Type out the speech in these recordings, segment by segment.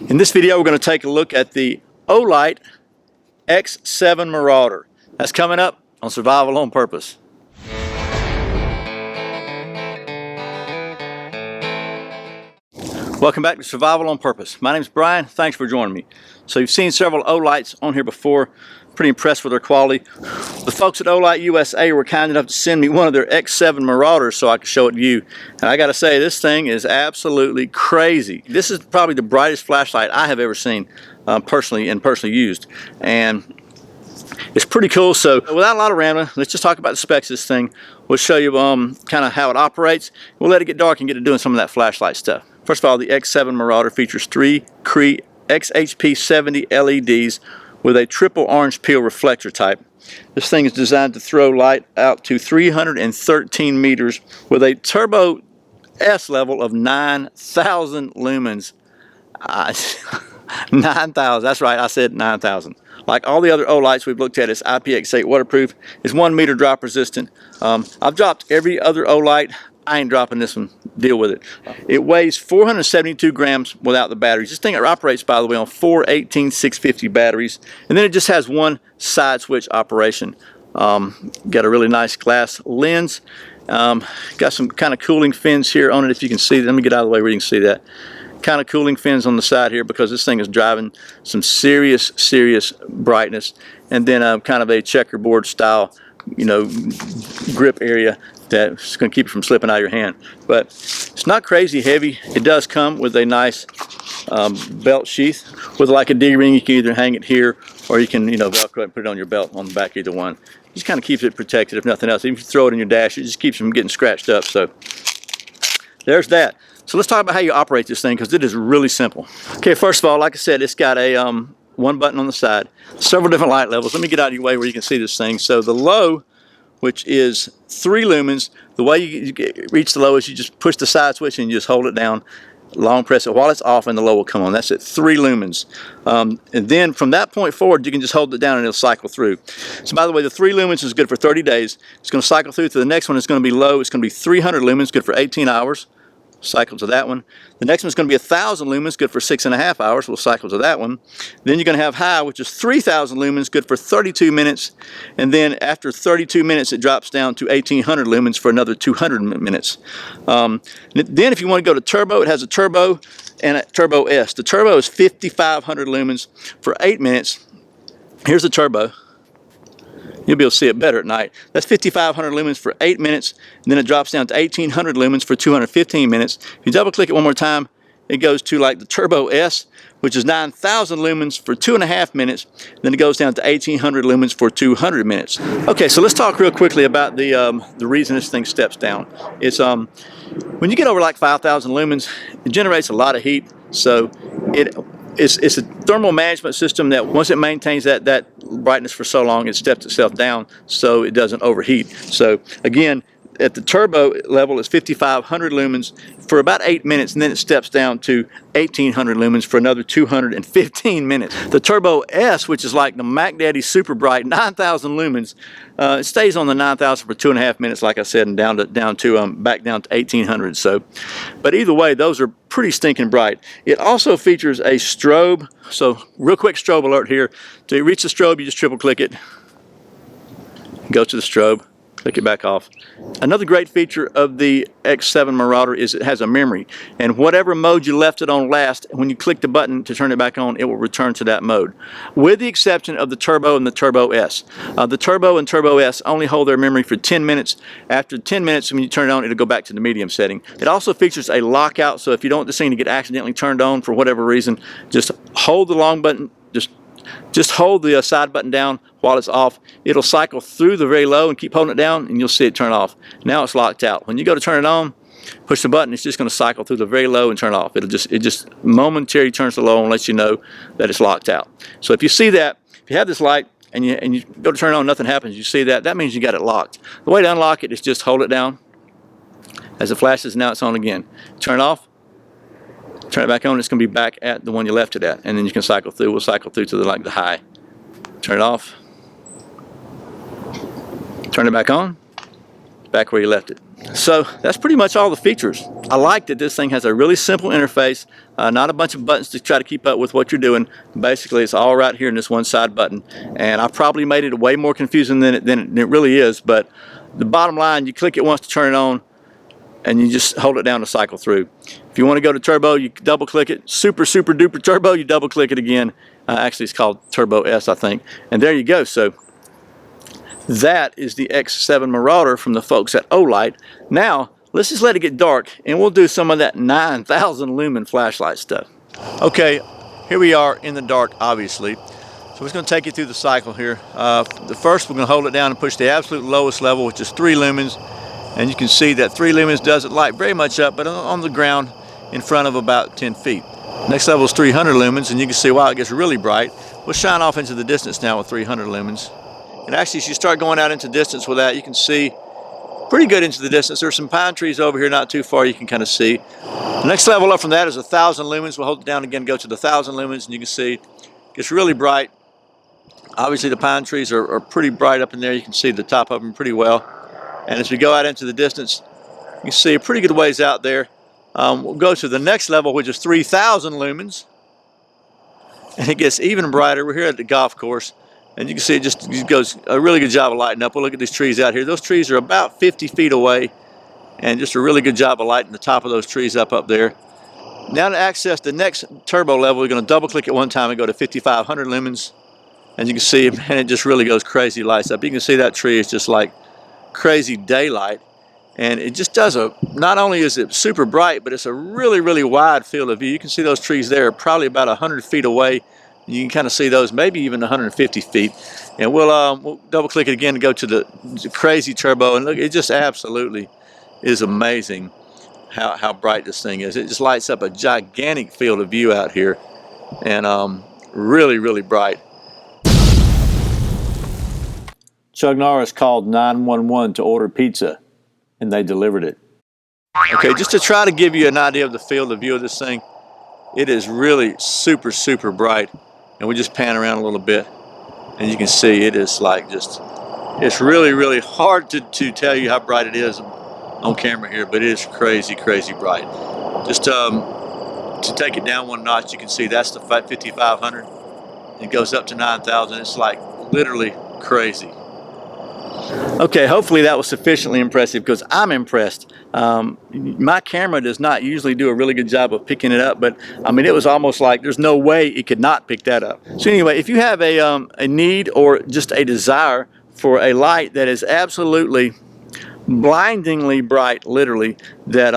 In this video, we're going to take a look at the Olight X7 Marauder. That's coming up on Survival on Purpose. Welcome back to Survival on Purpose. My name's Brian. Thanks for joining me. So you've seen several Olights on here before. Pretty impressed with their quality. The folks at Olight USA were kind enough to send me one of their X7 Marauders so I could show it to you. And I gotta say, this thing is absolutely crazy. This is probably the brightest flashlight I have ever seen personally used. And it's pretty cool. So without a lot of rambling, let's just talk about the specs of this thing. We'll show you kind of how it operates. We'll let it get dark and get to doing some of that flashlight stuff. First of all, the X7 Marauder features 3 Cree XHP 70 LEDs with a triple orange peel reflector type. This thing is designed to throw light out to 313 meters with a turbo S level of 9,000 lumens. 9,000, that's right, I said 9,000. Like all the other Olights we've looked at, it's IPX8 waterproof. It's 1 meter drop resistant. I've dropped every other Olight. I ain't dropping this one. Deal with it. It weighs 472 grams without the batteries. This thing operates, by the way, on 4 18650 batteries, and then it just has one side switch operation. Got a really nice glass lens. Got some kind of cooling fins here on it, if you can see. Let me get out of the way where you can see that. Kind of cooling fins on the side here because this thing is driving some serious brightness, and then kind of a checkerboard style, grip area that's going to keep it from slipping out of your hand. But it's not crazy heavy. It does come with a nice belt sheath with like a D-ring. You can either hang it here or you can Velcro it and put it on your belt on the back, either one. Just kind of keeps it protected if nothing else. Even if you throw it in your dash, it just keeps them getting scratched up. So there's that. So let's talk about how you operate this thing, because it is really simple. Okay, first of all, like I said, it's got a one button on the side, several different light levels. Let me get out of your way where you can see this thing. So the low, which is 3 lumens, the way you reach the low is you just push the side switch and you just hold it down, long press it while it's off, and the low will come on. That's at 3 lumens. And then from that point forward, you can just hold it down and it'll cycle through. So by the way, the 3 lumens is good for 30 days. It's going to cycle through to the next one. It's going to be low. It's going to be 300 lumens, good for 18 hours. Cycle to that one. The next one's going to be 1,000 lumens, good for 6.5 hours. We'll cycle to that one. Then you're going to have high, which is 3,000 lumens, good for 32 minutes. And then after 32 minutes, it drops down to 1,800 lumens for another 200 minutes. Then if you want to go to turbo, it has a turbo and a turbo S. The turbo is 5,500 lumens for 8 minutes. Here's the turbo. You'll be able to see it better at night. That's 5,500 lumens for 8 minutes, and then it drops down to 1,800 lumens for 215 minutes. If you double click it one more time, it goes to like the Turbo S, which is 9,000 lumens for 2.5 minutes. Then it goes down to 1,800 lumens for 200 minutes. Okay, so let's talk real quickly about the reason this thing steps down. It's when you get over like 5,000 lumens, it generates a lot of heat. So it's a thermal management system that once it maintains that brightness for so long, it steps itself down so it doesn't overheat. So again, at the turbo level, it's 5,500 lumens for about 8 minutes, and then it steps down to 1,800 lumens for another 215 minutes. The Turbo S, which is like the Mac Daddy super bright, 9,000 lumens, it stays on the 9,000 for 2.5 minutes, like I said, and back down to 1,800. So, but either way, those are pretty stinking bright. It also features a strobe. So, real quick strobe alert here. To reach the strobe, you just triple click it. Go to the strobe. Click it back off. Another great feature of the X7 Marauder is it has a memory, and whatever mode you left it on last, when you click the button to turn it back on, it will return to that mode, with the exception of the Turbo and the Turbo S. The Turbo and Turbo S only hold their memory for 10 minutes. After 10 minutes, when you turn it on, it'll go back to the medium setting. It also features a lockout, so if you don't want this thing to get accidentally turned on for whatever reason, just hold the long button, just hold the side button down while it's off. It'll cycle through the very low and keep holding it down, and you'll see it turn off. Now it's locked out. When you go to turn it on, push the button, it's just going to cycle through the very low and turn off. It just momentarily turns to low and lets you know that it's locked out. So if you see that, if you have this light and you go to turn it on, nothing happens, you see that means you got it locked. The way to unlock it is just hold it down. As it flashes, now it's on again. Turn it off. Turn it back on, it's going to be back at the one you left it at, and then you can cycle through. We'll cycle through to the high. Turn it off. Turn it back on. Back where you left it. So that's pretty much all the features. I like that this thing has a really simple interface, not a bunch of buttons to try to keep up with what you're doing. Basically, it's all right here in this one side button. And I probably made it way more confusing than it really is, but the bottom line, you click it once to turn it on, and you just hold it down to cycle through. If you want to go to turbo, you double click it. Super duper turbo, you double click it again. Actually, it's called Turbo S, I think. And there you go. So that is the X7 Marauder from the folks at Olight. Now, let's just let it get dark, and we'll do some of that 9,000 lumen flashlight stuff. Okay, here we are in the dark, obviously. So we're just going to take you through the cycle here. The first, we're going to hold it down and push the absolute lowest level, which is 3 lumens. And you can see that 3 lumens doesn't light very much up, but on the ground in front of about 10 feet. Next level is 300 lumens, and you can see, wow, it gets really bright. We'll shine off into the distance now with 300 lumens. And actually, as you start going out into distance with that, you can see pretty good into the distance. There's some pine trees over here not too far you can kind of see. The next level up from that is 1,000 lumens. We'll hold it down again, go to the 1,000 lumens, and you can see it gets really bright. Obviously, the pine trees are pretty bright up in there. You can see the top of them pretty well. And as we go out into the distance, you can see a pretty good ways out there. We'll go to the next level, which is 3,000 lumens. And it gets even brighter. We're here at the golf course. And you can see it just goes a really good job of lighting up. We'll look at these trees out here. Those trees are about 50 feet away. And just a really good job of lighting the top of those trees up there. Now to access the next turbo level, we're going to double click it one time and go to 5,500 lumens. And you can see, and it just really goes crazy, lights up. You can see that tree is just like crazy daylight. And it just does not only is it super bright, but it's a really wide field of view. You can see those trees there probably about 100 feet away. You can kind of see those maybe even 150 feet. And we'll double click it again to go to the crazy turbo. And look, it just absolutely is amazing how bright this thing is. It just lights up a gigantic field of view out here. And really bright. Chuck Norris called 911 to order pizza, and they delivered it. Okay, just to try to give you an idea of the field of view of this thing, it is really super bright. And we just pan around a little bit, and you can see it is like it's really hard to tell you how bright it is on camera here, but it is crazy bright. Just to take it down one notch, you can see that's the 5,500. It goes up to 9,000. It's like literally crazy. Okay, hopefully that was sufficiently impressive, because I'm impressed. My camera does not usually do a really good job of picking it up, but I mean, it was almost like there's no way it could not pick that up. So anyway, if you have a need or just a desire for a light that is absolutely blindingly bright, literally, that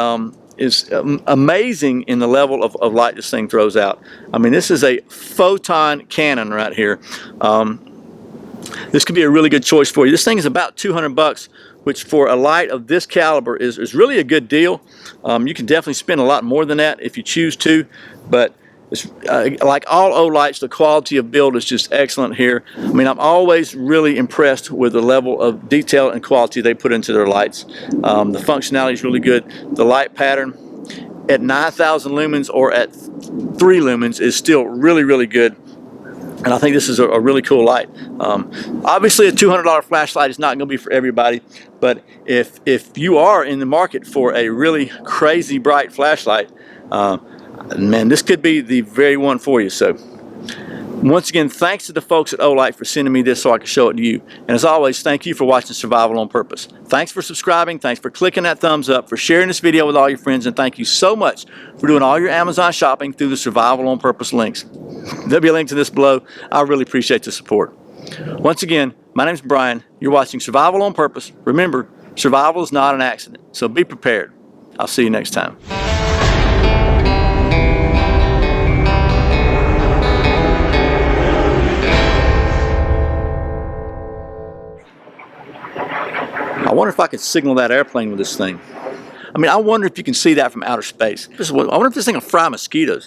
is amazing in the level of light this thing throws out. I mean, this is a photon cannon right here. This could be a really good choice for you. This thing is about 200 bucks, which for a light of this caliber is really a good deal. You can definitely spend a lot more than that if you choose to, but it's, like all Olights, the quality of build is just excellent here. I mean, I'm always really impressed with the level of detail and quality they put into their lights. The functionality is really good. The light pattern at 9,000 lumens or at 3 lumens is still really good. And I think this is a really cool light. Obviously, a $200 flashlight is not going to be for everybody, but if you are in the market for a really crazy bright flashlight, man, this could be the very one for you. So, once again, thanks to the folks at Olight for sending me this so I can show it to you. And as always, thank you for watching Survival on Purpose. Thanks for subscribing. Thanks for clicking that thumbs up, for sharing this video with all your friends, and thank you so much for doing all your Amazon shopping through the Survival on Purpose links. There'll be a link to this below. I really appreciate the support. Once again, my name's Brian. You're watching Survival on Purpose. Remember, survival is not an accident, so be prepared. I'll see you next time. I wonder if I could signal that airplane with this thing. I mean, I wonder if you can see that from outer space. I wonder if this thing will fry mosquitoes.